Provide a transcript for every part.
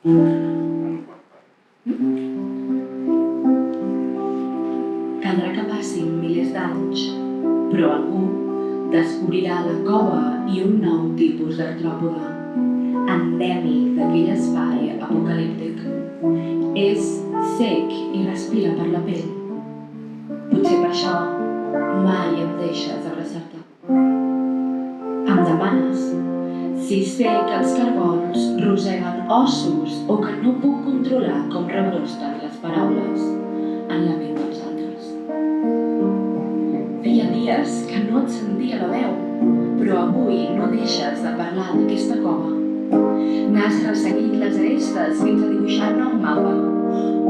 Caldrà que passin milers d'anys, però algú descobrirà la cova i un nou tipus d'artròpode, endèmic d'aquell espai apocalíptic. És sec i respira per la pell. Potser per això mai em deixes abraçar-te. Em demanes si sé que els cargols roseguen ossos o que no puc controlar com rebrosten les paraules en la ment dels altres. Feia dies que no et sentia la veu, però avui no deixes de parlar d'aquesta cova. N'has resseguit les arestes fins a dibuixar-ne un mapa,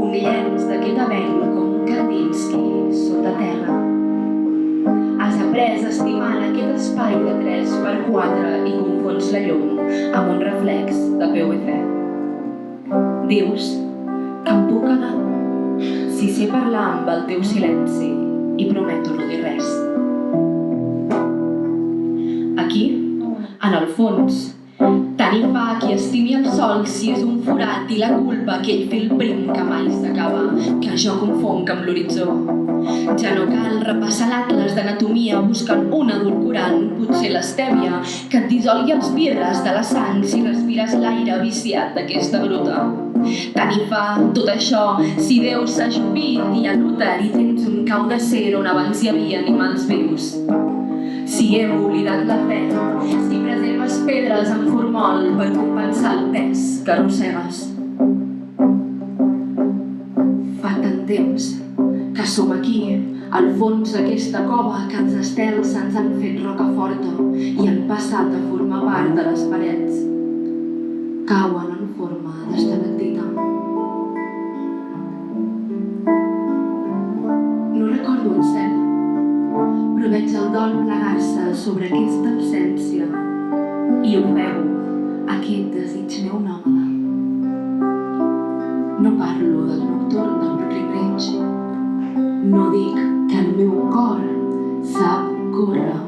un llenç d'aquest avenc com un Kandinsky sota terra. Has après estimant aquest espai de 3x4 i confons la llum amb un reflex de PVC. Dius que em puc anar si sé parlar amb el teu silenci i prometo no dir res. Aquí, en el fons, tant hi fa qui estimi el sol si és un forat i la culpa aquell fil prim que mai s'acaba, que jo confonc amb l'horitzó. Ja no cal repassar l'atles d'anatomia buscant un edulcorant, potser l'estèvia, que et dissolgui els birres de la sang si respires l'aire viciat d'aquesta bruta. Tant hi fa tot això si Déu s'ha jupit i a l'úter hi tens un cau de ser on abans hi havia animals vius. Si hem oblidat la fe, si preserves pedres en formol per compensar el pes que arrossegues. Fa tant temps que som aquí, al fons d'aquesta cova que els estels se'ns han fet rocaforta i han passat a formar part de les parets. Cauen en forma d'estalactita. No recordo el cel, però veig el dol plegar-se sobre aquesta absència i ofego aquest desig meu nòmada. No parlo del nocturn del Brooklyn Bridge. No dic que el meu cor sap córrer